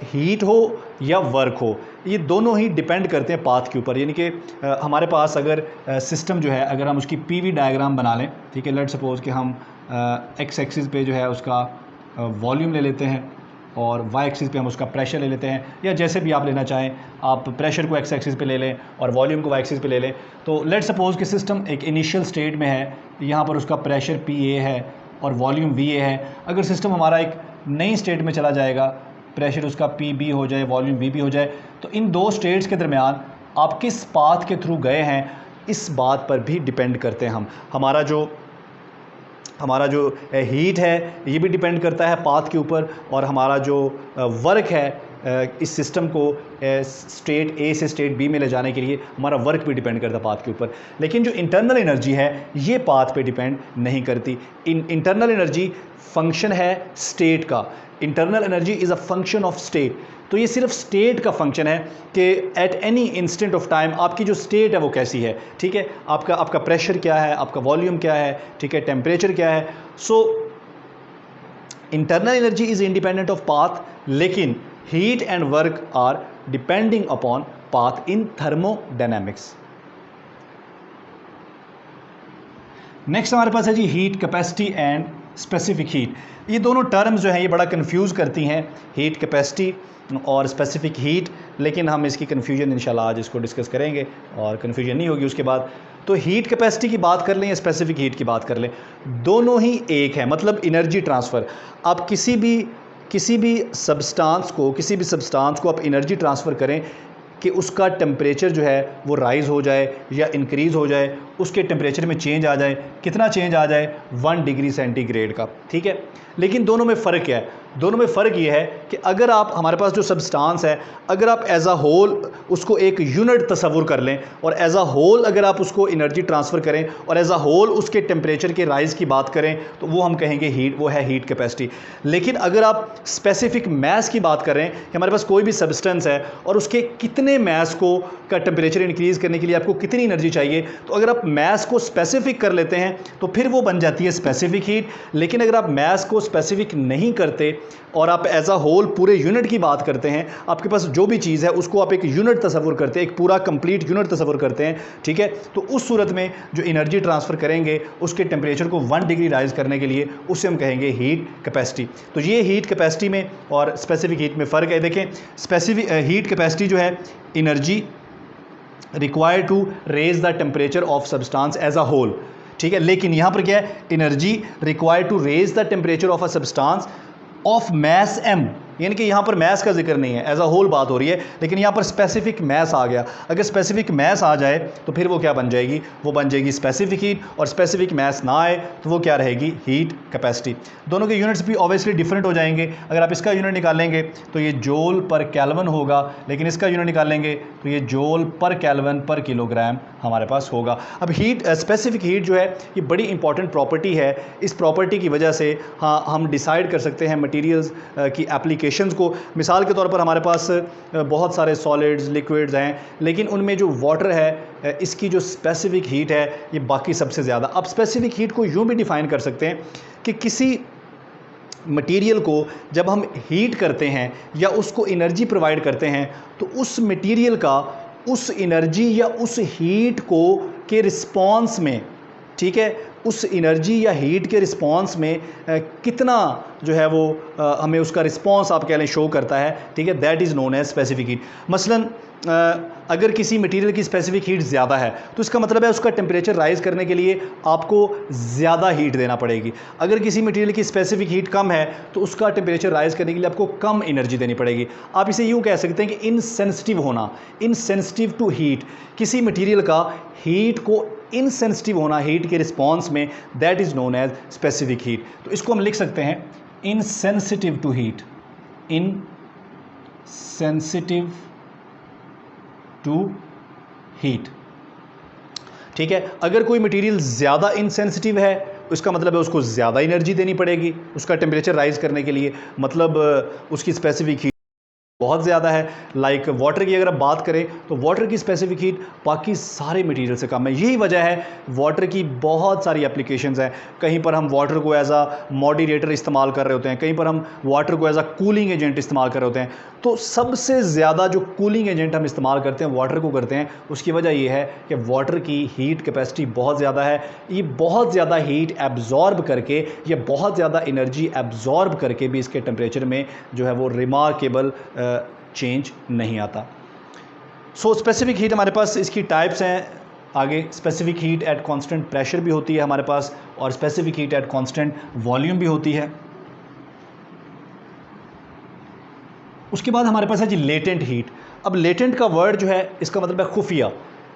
हीट हो या वर्क हो ये दोनों ही डिपेंड करते हैं पाथ के ऊपर। यानी कि हमारे पास अगर सिस्टम जो है, अगर हम उसकी PV डायग्राम बना लें, ठीक है, लेट सपोज कि हम एक्स एक्सिस पे जो है उसका वॉल्यूम ले लेते हैं और वाई एक्सिस पे हम उसका प्रेशर ले लेते हैं, या जैसे भी आप लेना चाहें, आप प्रेशर को एक्स एक्सिस पे ले लें और वॉल्यूम को वाई एक्सिस पे ले लें। तो लेट सपोज कि सिस्टम एक इनिशियल स्टेट में है, यहाँ पर उसका प्रेशर PA है और वॉल्यूम VA है। अगर सिस्टम हमारा एक नई स्टेट में चला जाएगा, प्रेशर उसका PB हो जाए, वॉल्यूम VB हो जाए, तो इन दो स्टेट्स के दरमियान आप किस पाथ के थ्रू गए हैं इस बात पर भी डिपेंड करते हैं हम। हमारा जो हीट है ये भी डिपेंड करता है पाथ के ऊपर, और हमारा जो वर्क है इस सिस्टम को स्टेट A से स्टेट B में ले जाने के लिए हमारा वर्क भी डिपेंड करता है पाथ के ऊपर। लेकिन जो इंटरनल एनर्जी है ये पाथ पे डिपेंड नहीं करती। इंटरनल एनर्जी फंक्शन है स्टेट का। Internal energy is a function of state. तो ये सिर्फ स्टेट का फंक्शन है कि at any instant of time आपकी जो स्टेट है वो कैसी है, ठीक है, आपका प्रेशर क्या है, आपका वॉल्यूम क्या है, ठीक है, टेम्परेचर क्या है। So internal energy is independent of path, लेकिन heat and work are depending upon path in thermodynamics. Next हमारे पास है जी heat capacity and specific heat. ये दोनों टर्म्स जो हैं ये बड़ा कंफ्यूज करती हैं, हीट कैपेसिटी और स्पेसिफिक हीट, लेकिन हम इसकी कन्फ्यूजन इंशाल्लाह आज इसको डिस्कस करेंगे और कन्फ्यूजन नहीं होगी उसके बाद। तो हीट कैपेसिटी की बात कर लें या स्पेसिफिक हीट की बात कर लें, दोनों ही एक है, मतलब एनर्जी ट्रांसफ़र। आप किसी भी सब्सटेंस को आप एनर्जी ट्रांसफ़र करें कि उसका टेम्परेचर जो है वो राइज़ हो जाए या इंक्रीज़ हो जाए, उसके टेम्परेचर में चेंज आ जाए, कितना चेंज आ जाए 1 डिग्री सेंटीग्रेड का, ठीक है। लेकिन दोनों में फ़र्क क्या है? दोनों में फ़र्क ये है कि अगर आप हमारे पास जो सब्सटेंस है, अगर आप एज अ होल उसको एक यूनिट तस्वुर कर लें और एज अ होल अगर आप उसको एनर्जी ट्रांसफ़र करें और एज अ होल उसके टेम्परेचर के राइज़ की बात करें तो वो हम कहेंगे हीट, वो है हीट कैपेसिटी। लेकिन अगर आप स्पेसिफिक मैस की बात करें कि हमारे पास कोई भी सब्सटेंस है और उसके कितने मैस को का टेम्परेचर इंक्रीज़ करने के लिए आपको कितनी एनर्जी चाहिए, तो अगर आप मैस को स्पेसिफिक कर लेते हैं तो फिर वो बन जाती है स्पेसिफिक हीट। लेकिन अगर आप मैस को स्पेसिफिक नहीं करते और आप एज अ होल पूरे यूनिट की बात करते हैं, आपके पास जो भी चीज़ है उसको आप एक यूनिट तस्वुर करते हैं, एक पूरा कंप्लीट यूनिट तस्वुर करते हैं, ठीक है, तो उस सूरत में जो एनर्जी ट्रांसफ़र करेंगे उसके टेम्परेचर को 1 डिग्री राइज़ करने के लिए उससे हम कहेंगे हीट कैपेसिटी। तो ये हीट कैपेसिटी में और स्पेसिफिक हीट में फ़र्क है। देखें, स्पेसिफिक हीट कैपेसिटी जो है energy required to raise the temperature of substance as a whole, ठीक है। लेकिन यहाँ पर क्या है, energy required to raise the temperature of a substance of mass M, यानी कि यहाँ पर मैस का जिक्र नहीं है, एज अ होल बात हो रही है, लेकिन यहाँ पर स्पेसिफिक मैस आ गया। अगर स्पेसिफिक मैस आ जाए तो फिर वो क्या बन जाएगी, वो बन जाएगी स्पेसिफिक हीट, और स्पेसिफिक मैस ना आए तो वो क्या रहेगी, हीट कैपेसिटी। दोनों के यूनिट्स भी ऑब्वियसली डिफरेंट हो जाएंगे। अगर आप इसका यूनिट निकालेंगे तो ये जूल पर केल्विन होगा, लेकिन इसका यूनिट निकालेंगे तो ये जूल पर केल्विन पर किलोग्राम हमारे पास होगा। अब हीट, स्पेसिफिक हीट जो है ये बड़ी इंपॉर्टेंट प्रॉपर्टी है। इस प्रॉपर्टी की वजह से हाँ हम डिसाइड कर सकते हैं मटीरियल्स की एप्लीकेशंस को। मिसाल के तौर पर हमारे पास बहुत सारे सॉलिड्स, लिक्विड्स हैं, लेकिन उनमें जो वाटर है इसकी जो स्पेसिफिक हीट है ये बाकी सबसे ज़्यादा। अब स्पेसिफिक हीट को यूँ भी डिफ़ाइन कर सकते हैं कि किसी मटेरियल को जब हम हीट करते हैं या उसको एनर्जी प्रोवाइड करते हैं तो उस मटेरियल का उस एनर्जी या उस हीट को के रिस्पॉन्स में, ठीक है, उस एनर्जी या हीट के रिस्पॉन्स में कितना जो है वो हमें उसका रिस्पॉन्स आप कह लें शो करता है, ठीक है, that is known as specific heat. मसलन अगर किसी मटेरियल की स्पेसिफिक हीट ज़्यादा है तो इसका मतलब है उसका टेम्परेचर राइज़ करने के लिए आपको ज़्यादा हीट देना पड़ेगी। अगर किसी मटेरियल की स्पेसिफिक हीट कम है तो उसका टेम्परेचर राइज़ करने के लिए आपको कम एनर्जी देनी पड़ेगी। आप इसे यूँ कह सकते हैं कि इनसेंसिटिव होना, इनसेंसिटिव टू हीट, किसी मटेरियल का हीट को इनसेंसिटिव होना हीट के रिस्पॉन्स में, that is known as specific heat. तो इसको हम लिख सकते हैं insensitive to heat, insensitive to heat, ठीक है। अगर कोई मटेरियल ज़्यादा इनसेंसिटिव है इसका मतलब है उसको ज़्यादा एनर्जी देनी पड़ेगी उसका टेम्परेचर राइज़ करने के लिए, मतलब उसकी स्पेसिफिक हीट बहुत ज़्यादा है। लाइक वाटर की अगर आप बात करें तो वाटर की स्पेसिफिक हीट बाकी सारे मटेरियल से कम है। यही वजह है वाटर की बहुत सारी एप्लीकेशंस हैं। कहीं पर हम वाटर को एज अ मॉडरेटर इस्तेमाल कर रहे होते हैं, कहीं पर हम वाटर को एज अ कूलिंग एजेंट इस्तेमाल कर रहे होते हैं। तो सबसे ज़्यादा जो कूलिंग एजेंट हम इस्तेमाल करते हैं वाटर को करते हैं, उसकी वजह यह है कि वाटर की हीट कैपेसिटी बहुत ज़्यादा है। ये बहुत ज़्यादा हीट एब्जॉर्ब करके, ये बहुत ज़्यादा एनर्जी एब्जॉर्ब करके भी इसके टेम्परेचर में जो है वो रिमार्केबल चेंज नहीं आता। सो स्पेसिफिक हीट हमारे पास इसकी टाइप्स हैं। आगे specific heat at constant pressure भी होती है हमारे पास, और specific heat at constant volume भी होती है। उसके बाद हमारे पास है जी लेटेंट हीट। अब लेटेंट का वर्ड जो है इसका मतलब है खुफिया,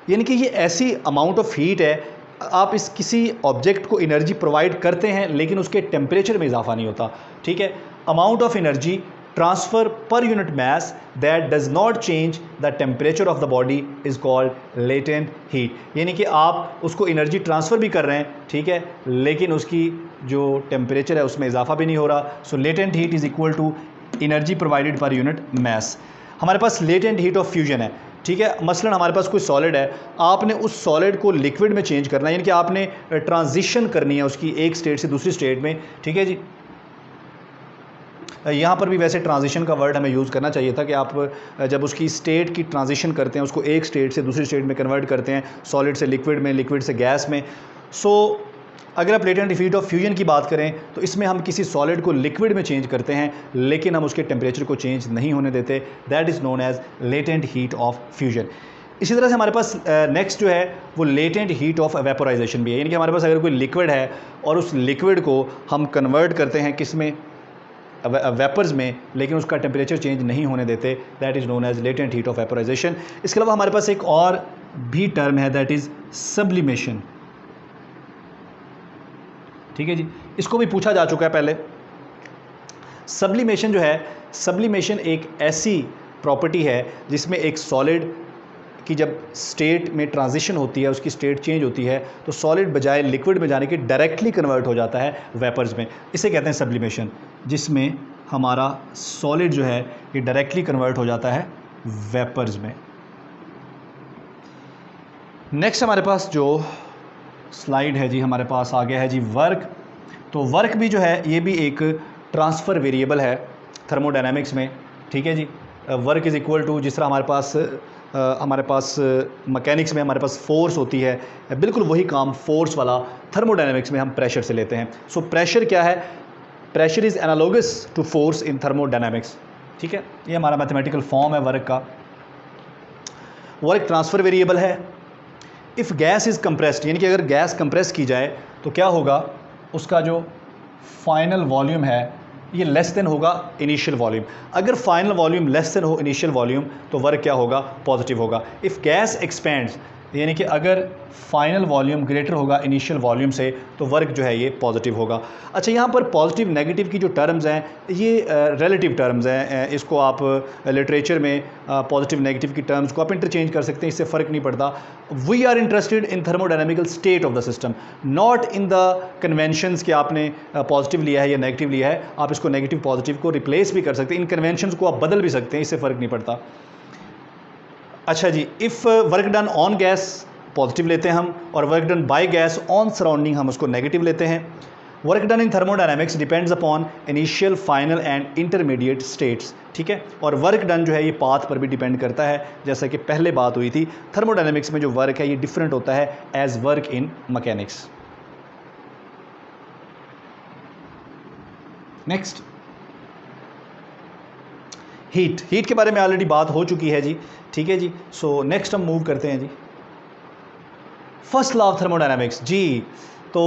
यानी कि ये ऐसी अमाउंट ऑफ हीट है, आप इस किसी ऑब्जेक्ट को एनर्जी प्रोवाइड करते हैं लेकिन उसके टेम्परेचर में इजाफा नहीं होता, ठीक है। अमाउंट ऑफ एनर्जी ट्रांसफर पर unit mass that does not change the temperature of the body is called latent heat, यानी कि आप उसको एनर्जी ट्रांसफ़र भी कर रहे हैं, ठीक है, लेकिन उसकी जो टेम्परेचर है उसमें इजाफा भी नहीं हो रहा। So latent heat is equal to energy provided per unit mass. हमारे पास लेटेंट हीट ऑफ फ्यूजन है, ठीक है। मसलन हमारे पास कोई सॉलिड है, आपने उस सॉलिड को लिक्विड में चेंज करना है, यानी कि आपने ट्रांजिशन करनी है उसकी एक स्टेट से दूसरी स्टेट में, ठीक है जी। यहाँ पर भी वैसे ट्रांजिशन का वर्ड हमें यूज़ करना चाहिए था कि आप जब उसकी स्टेट की ट्रांजिशन करते हैं, उसको एक स्टेट से दूसरी स्टेट में कन्वर्ट करते हैं, सॉलिड से लिक्विड में, लिक्विड से गैस में। सो अगर आप लेटेंट हीट ऑफ फ्यूजन की बात करें तो इसमें हम किसी सॉलिड को लिक्विड में चेंज करते हैं लेकिन हम उसके टेम्परेचर को चेंज नहीं होने देते, that is known as latent heat of fusion. इसी तरह से हमारे पास नेक्स्ट जो है वो लेटेंट हीट ऑफ वेपोराइजेशन भी है, यानी कि हमारे पास अगर कोई लिक्विड है और उस लिक्विड को हम कन्वर्ट करते हैं किस में, वेपर्स में, लेकिन उसका टेम्परेचर चेंज नहीं होने देते, that is known as latent heat of vaporisation. इसके अलावा हमारे पास एक और भी टर्म है दैट इज़ सब्लिमेशन, ठीक है जी। इसको भी पूछा जा चुका है पहले। सब्लिमेशन जो है, सब्लिमेशन एक ऐसी प्रॉपर्टी है जिसमें एक सॉलिड की जब स्टेट में ट्रांजिशन होती है, उसकी स्टेट चेंज होती है, तो सॉलिड बजाय लिक्विड में जाने के डायरेक्टली कन्वर्ट हो जाता है वेपर्स में। इसे कहते हैं सब्लिमेशन, जिसमें हमारा सॉलिड जो है ये डायरेक्टली कन्वर्ट हो जाता है वेपर्स में। नेक्स्ट हमारे पास जो स्लाइड है जी, हमारे पास आ गया है जी वर्क। तो वर्क भी जो है ये भी एक ट्रांसफ़र वेरिएबल है थर्मोडायनामिक्स में, ठीक है जी। वर्क इज़ इक्वल टू, जिस तरह हमारे पास मैकेनिक्स में हमारे पास फोर्स होती है, बिल्कुल वही काम फोर्स वाला थर्मोडायनामिक्स में हम प्रेशर से लेते हैं। सो प्रेशर क्या है? Pressure is analogous to force in thermodynamics, ठीक है। ये हमारा मैथमेटिकल फॉर्म है वर्क का। वर्क ट्रांसफ़र वेरिएबल है। इफ़ गैस इज़ कंप्रेस्ड, यानी कि अगर गैस कंप्रेस की जाए तो क्या होगा, उसका जो फाइनल वॉल्यूम है ये लेस देन होगा इनिशियल वॉल्यूम। अगर फाइनल वॉल्यूम लेस देन हो इनिशियल वॉल्यूम तो वर्क क्या होगा? पॉजिटिव होगा। इफ़ गैस एक्सपेंड्स, यानी कि अगर फाइनल वॉल्यूम ग्रेटर होगा इनिशियल वॉल्यूम से तो वर्क जो है ये पॉजिटिव होगा। अच्छा, यहाँ पर पॉजिटिव नेगेटिव की जो टर्म्स हैं ये रिलेटिव टर्म्स हैं। इसको आप लिटरेचर में पॉजिटिव नेगेटिव की टर्म्स को आप इंटरचेंज कर सकते हैं, इससे फ़र्क नहीं पड़ता। We are interested in thermodynamical state of the system, not in the conventions कि आपने पॉजिटिव लिया है या नेगेटिव लिया है। आप इसको नेगेटिव पॉजिटिव को रिप्लेस भी कर सकते हैं, इन कन्वेंशंस को आप बदल भी सकते हैं, इससे फ़र्क नहीं पड़ता। अच्छा जी, if work done on gas positive लेते हैं हम, और work done by gas on surrounding हम उसको नेगेटिव लेते हैं। Work done in thermodynamics depends upon initial, final and intermediate states, ठीक है। और वर्क डन जो है ये पाथ पर भी डिपेंड करता है, जैसा कि पहले बात हुई थी। थर्मोडायनामिक्स में जो वर्क है ये डिफरेंट होता है as work in mechanics. Next, heat के बारे में ऑलरेडी बात हो चुकी है जी, ठीक है जी। सो नेक्स्ट हम मूव करते हैं जी फर्स्ट लॉ ऑफ थर्मोडायनामिक्स जी। तो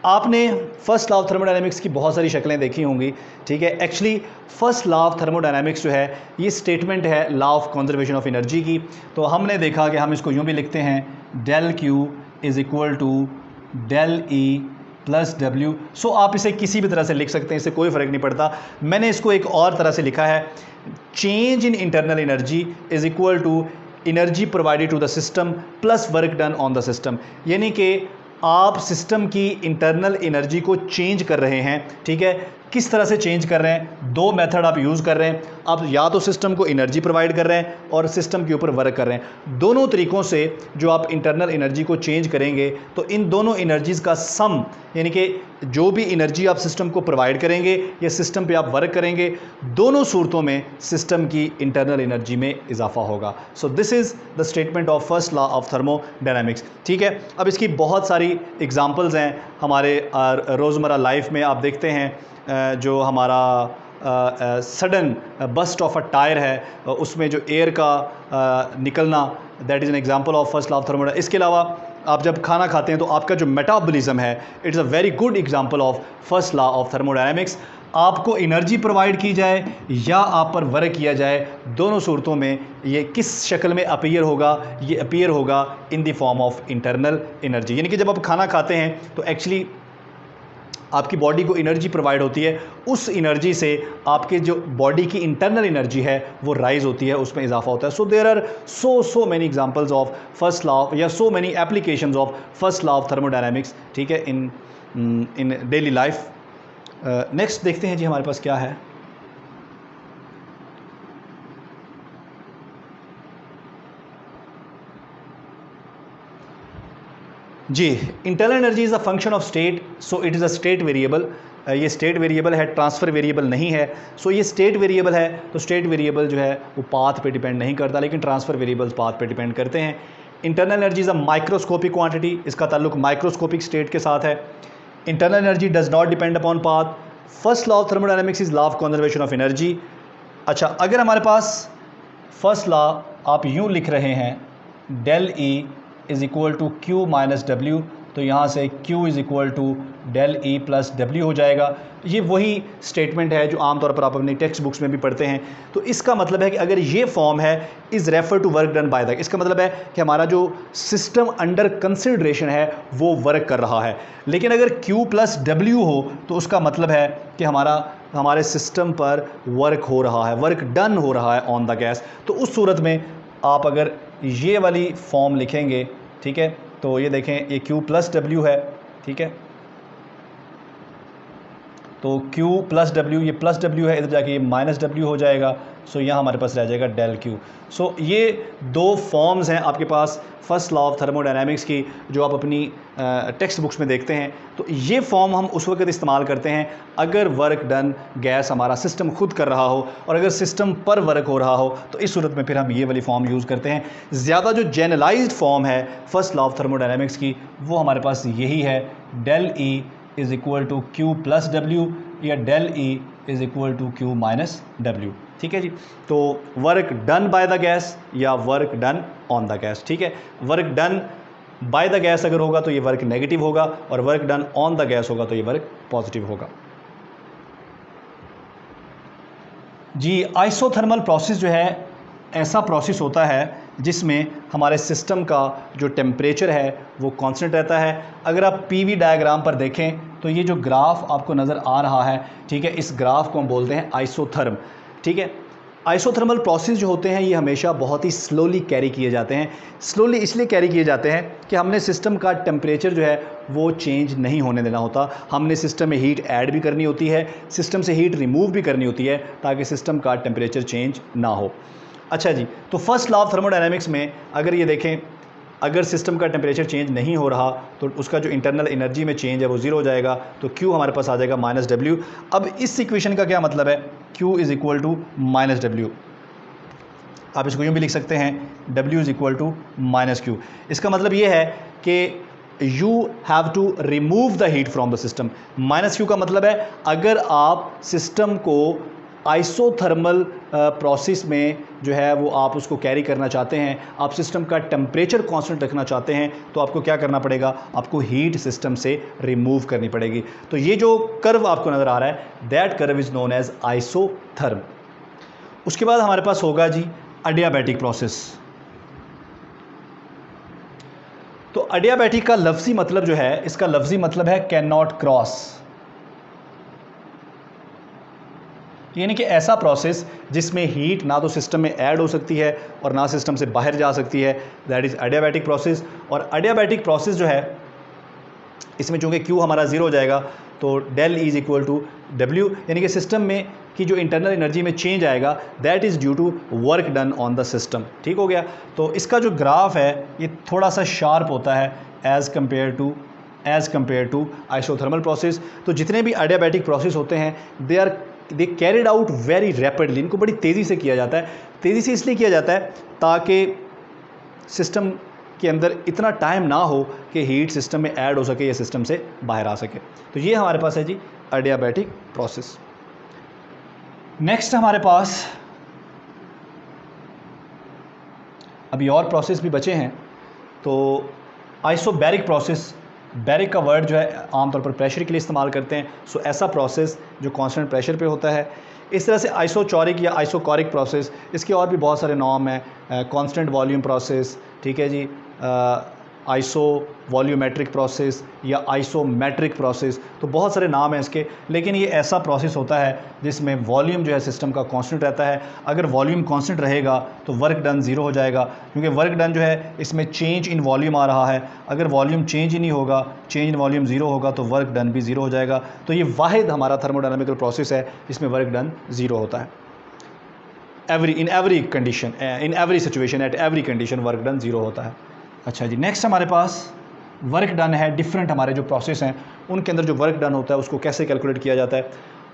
आपने फर्स्ट लॉ ऑफ थर्मोडायनामिक्स की बहुत सारी शक्लें देखी होंगी, ठीक है। Actually first law of thermodynamics जो है ये स्टेटमेंट है law of conservation of energy की। तो हमने देखा कि हम इसको यूँ भी लिखते हैं, del Q is equal to del E plus W. So आप इसे किसी भी तरह से लिख सकते हैं, इससे कोई फ़र्क नहीं पड़ता। मैंने इसको एक और तरह से लिखा है, change in internal energy is equal to energy provided to the system plus work done on the system. यानी कि आप सिस्टम की इंटरनल एनर्जी को चेंज कर रहे हैं, ठीक है। किस तरह से चेंज कर रहे हैं? दो मेथड आप यूज़ कर रहे हैं। आप या तो सिस्टम को एनर्जी प्रोवाइड कर रहे हैं और सिस्टम के ऊपर वर्क कर रहे हैं। दोनों तरीक़ों से जो आप इंटरनल एनर्जी को चेंज करेंगे तो इन दोनों एनर्जीज़ का सम, यानी कि जो भी एनर्जी आप सिस्टम को प्रोवाइड करेंगे या सिस्टम पे आप वर्क करेंगे, दोनों सूरतों में सिस्टम की इंटरनल एनर्जी में इजाफा होगा। So this is the statement of first law of thermodynamics, ठीक है। अब इसकी बहुत सारी एग्जांपल्स हैं हमारे रोज़मर्रा लाइफ में। आप देखते हैं जो हमारा sudden burst of a tyre है, उसमें जो एयर का निकलना, that is an example of first law of thermodynamics. इसके अलावा आप जब खाना खाते हैं तो आपका जो मेटाबॉलिज्म है, it's a very good example of first law of thermodynamics. आपको एनर्जी प्रोवाइड की जाए या आप पर वर्क किया जाए, दोनों सूरतों में ये किस शक्ल में अपीयर होगा? ये अपीयर होगा in the form of internal energy. यानी कि जब आप खाना खाते हैं तो एक्चुअली आपकी बॉडी को एनर्जी प्रोवाइड होती है, उस एनर्जी से आपके जो बॉडी की इंटरनल एनर्जी है वो राइज होती है, उसमें इजाफा होता है। So there are so many examples of first law या so many applications of first law of thermodynamics, ठीक है, इन डेली लाइफ। नेक्स्ट देखते हैं जी हमारे पास क्या है। जी, internal energy is a function of state, so it is a state variable. ये स्टेट वेरिएबल है, ट्रांसफ़र वेरिएबल नहीं है। सो ये स्टेट वेरिएबल है, तो स्टेट वेरिएबल जो है वो पाथ पे डिपेंड नहीं करता, लेकिन ट्रांसफ़र वेरिएबल्स पाथ पे डिपेंड करते हैं। Internal energy is a microscopic quantity, इसका ताल्लुक माइक्रोस्कोपिक स्टेट के साथ है। Internal energy does not depend upon path. First law of thermodynamics is law of conservation of energy. अच्छा, अगर हमारे पास फर्स्ट लॉ आप यूँ लिख रहे हैं, del E is equal to Q minus W, तो यहाँ से Q is equal to del E plus W हो जाएगा। ये वही स्टेटमेंट है जो आमतौर पर आप अपनी टेक्स्ट बुक्स में भी पढ़ते हैं। तो इसका मतलब है कि अगर ये फॉर्म है is refer to work done by the, इसका मतलब है कि हमारा जो सिस्टम अंडर कंसिडरेशन है वो वर्क कर रहा है। लेकिन अगर Q प्लस डब्ल्यू हो तो उसका मतलब है कि हमारा हमारे सिस्टम पर वर्क हो रहा है, वर्क डन हो रहा है ऑन द गैस, तो उस सूरत में आप अगर ये वाली फॉर्म लिखेंगे, ठीक है, तो ये देखें ये Q प्लस W है, ठीक है, तो Q प्लस W, ये प्लस W है, इधर जाके ये माइनस W हो जाएगा, सो यहाँ हमारे पास रह जाएगा डेल Q। सो ये दो फॉर्म्स हैं आपके पास फर्स्ट लॉ ऑफ थर्मोडायनामिक्स की, जो आप अपनी टेक्स्ट बुक्स में देखते हैं। तो ये फॉर्म हम उस वक्त इस्तेमाल करते हैं अगर वर्क डन गैस हमारा सिस्टम खुद कर रहा हो, और अगर सिस्टम पर वर्क हो रहा हो तो इस सूरत में फिर हम ये वाली फॉर्म यूज़ करते हैं। ज़्यादा जो जनरलाइज्ड फॉर्म है फर्स्ट लॉ ऑफ थर्मोडायनामिक्स की, वो हमारे पास यही है, del E is equal to Q plus W या del E is equal to Q minus W, ठीक है जी। तो work done by the gas या work done on the gas, ठीक है। Work done by the gas अगर होगा तो ये वर्क नेगेटिव होगा, और work done on the gas होगा तो ये वर्क पॉजिटिव होगा जी। आइसोथर्मल प्रोसेस जो है ऐसा प्रोसेस होता है जिसमें हमारे सिस्टम का जो टेम्परेचर है वो कांस्टेंट रहता है। अगर आप पीवी डायग्राम पर देखें तो ये जो ग्राफ आपको नज़र आ रहा है, ठीक है, इस ग्राफ को हम बोलते हैं आइसोथर्म, ठीक है। आइसोथर्मल प्रोसेस जो होते हैं ये हमेशा बहुत ही स्लोली कैरी किए जाते हैं। स्लोली इसलिए कैरी किए जाते हैं कि हमने सिस्टम का टेम्परेचर जो है वो चेंज नहीं होने देना होता। हमने सिस्टम में हीट ऐड भी करनी होती है, सिस्टम से हीट रिमूव भी करनी होती है, ताकि सिस्टम का टेम्परेचर चेंज ना हो। अच्छा जी, तो फर्स्ट लॉ ऑफ थर्मोडायनामिक्स में अगर ये देखें, अगर सिस्टम का टेम्परेचर चेंज नहीं हो रहा तो उसका जो इंटरनल एनर्जी में चेंज है वो ज़ीरो हो जाएगा, तो Q हमारे पास आ जाएगा माइनस W। अब इस इक्वेशन का क्या मतलब है, Q is equal to minus W। आप इसको यूँ भी लिख सकते हैं, W is equal to minus Q। इसका मतलब ये है कि you have to remove the heat from the system. Minus Q का मतलब है अगर आप सिस्टम को आइसोथर्मल प्रोसेस में जो है वो आप उसको कैरी करना चाहते हैं, आप सिस्टम का टेम्परेचर कांस्टेंट रखना चाहते हैं, तो आपको क्या करना पड़ेगा, आपको हीट सिस्टम से रिमूव करनी पड़ेगी। तो ये जो कर्व आपको नज़र आ रहा है, that curve is known as isotherm. उसके बाद हमारे पास होगा जी अडियाबैटिक प्रोसेस। तो अडियाबैटिक का लफ्ज़ी मतलब जो है, इसका लफ्ज़ी मतलब है कैन नॉट क्रॉस, यानी कि ऐसा प्रोसेस जिसमें हीट ना तो सिस्टम में ऐड हो सकती है और ना सिस्टम से बाहर जा सकती है, दैट इज़ अडियाबैटिक प्रोसेस। और अडियाबैटिक प्रोसेस जो है इसमें चूँकि Q हमारा ज़ीरो हो जाएगा तो del E is equal to W, यानी कि सिस्टम में की जो इंटरनल एनर्जी में चेंज आएगा that is due to work done on the system, ठीक हो गया। तो इसका जो ग्राफ है ये थोड़ा सा शार्प होता है as compare to isothermal process. तो जितने भी अडियाबैटिक प्रोसेस होते हैं they carried out very rapidly, इनको बड़ी तेज़ी से किया जाता है। तेज़ी से इसलिए किया जाता है ताकि सिस्टम के अंदर इतना टाइम ना हो कि हीट सिस्टम में ऐड हो सके या सिस्टम से बाहर आ सके। तो ये हमारे पास है जी अडियाबैटिक प्रोसेस। नेक्स्ट हमारे पास अभी और प्रोसेस भी बचे हैं, तो आइसोबैरिक प्रोसेस। बैरिक का वर्ड जो है आमतौर पर प्रेशर के लिए इस्तेमाल करते हैं। सो ऐसा प्रोसेस जो कांस्टेंट प्रेशर पे होता है। इस तरह से आइसोचोरिक या आइसोकोरिक प्रोसेस, इसके और भी बहुत सारे नाम हैं, कांस्टेंट वॉल्यूम प्रोसेस, ठीक है जी, आइसो वॉल्यूमेट्रिक प्रोसेस या आइसोमेट्रिक प्रोसेस, तो बहुत सारे नाम हैं इसके। लेकिन ये ऐसा प्रोसेस होता है जिसमें वॉल्यूम जो है सिस्टम का कांस्टेंट रहता है। अगर वॉल्यूम कांस्टेंट रहेगा तो वर्क डन ज़ीरो हो जाएगा, क्योंकि वर्क डन जो है इसमें चेंज इन वॉल्यूम आ रहा है। अगर वॉल्यूम चेंज ही नहीं होगा, चेंज इन वॉल्यूम ज़ीरो होगा, तो वर्क डन भी ज़ीरो हो जाएगा। तो ये वाहिद हमारा थर्मोडायनामिकल प्रोसेस है जिसमें वर्क डन ज़ीरो होता है। In every condition, in every situation, at every condition work done zero होता है। अच्छा जी, नेक्स्ट हमारे पास वर्क डन है। डिफरेंट हमारे जो प्रोसेस हैं उनके अंदर जो वर्क डन होता है उसको कैसे कैलकुलेट किया जाता है।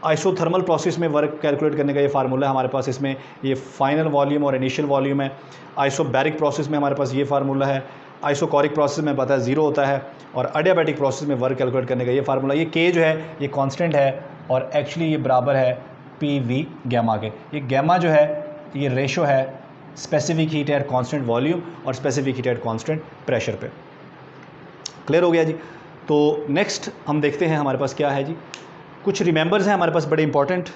आइसोथर्मल प्रोसेस में वर्क कैलकुलेट करने का ये फार्मूला है हमारे पास, इसमें ये फाइनल वॉल्यूम और इनिशियल वॉल्यूम है। आइसोबैरिक प्रोसेस में हमारे पास ये फार्मूला है। आइसोकोरिक प्रोसेस में पता है ज़ीरो होता है, और अडियाबैटिक प्रोसेस में वर्क कैलकुलेट करने का ये फार्मूला। ये K जो है ये कांस्टेंट है और एक्चुअली ये बराबर है PV गैमा के। ये गैमा जो है ये रेशो है specific heat at constant volume और specific heat at constant pressure पे। क्लियर हो गया जी। तो नेक्स्ट हम देखते हैं हमारे पास क्या है जी, कुछ रिमेंबर्स हैं हमारे पास बड़े important.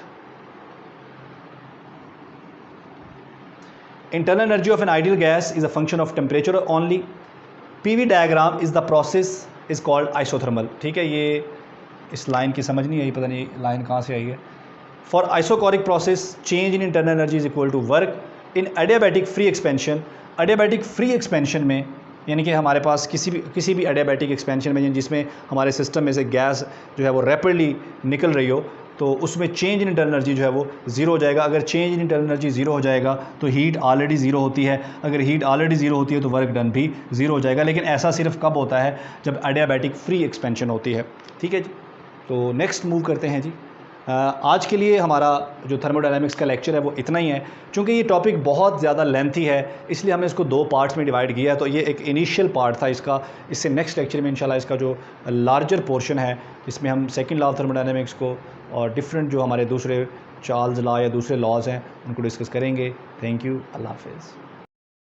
Internal energy of an ideal gas is a function of temperature only. PV diagram is the process is called isothermal. ठीक है, ये इस लाइन की समझ नहीं आई, पता नहीं लाइन कहाँ से आई है। For isochoric process change in internal energy is equal to work in adiabatic free expansion. Adiabatic free expansion में यानी कि हमारे पास किसी भी एडियाबैटिक एक्सपेंशन में जिसमें हमारे सिस्टम में से गैस जो है वो रैपिडली निकल रही हो, तो उसमें चेंज इन इंटरनल एनर्जी जो है वो ज़ीरो हो जाएगा। अगर change in internal energy zero हो जाएगा तो हीट ऑलरेडी ज़ीरो होती है, अगर हीट ऑलरेडी ज़ीरो होती है तो वर्क डन भी ज़ीरो हो जाएगा। लेकिन ऐसा सिर्फ कब होता है? जब एडियाबैटिक फ्री एक्सपेंशन होती है। ठीक है जी। तो नेक्स्ट मूव करते हैं जी। आज के लिए हमारा जो थर्मोडायनामिक्स का लेक्चर है वो इतना ही है। चूँकि ये टॉपिक बहुत ज़्यादा लेंथी है इसलिए हमने इसको 2 पार्ट्स में डिवाइड किया है। तो ये एक इनिशियल पार्ट था इसका। इससे नेक्स्ट लेक्चर में इंशाल्लाह इसका जो लार्जर पोर्शन है इसमें हम सेकंड लॉ ऑफ थर्मोडायनामिक्स को और डिफरेंट जो हमारे दूसरे चार्ल्स लॉ या दूसरे लॉज हैं उनको डिस्कस करेंगे। Thank you. अल्लाह हाफ़िज़।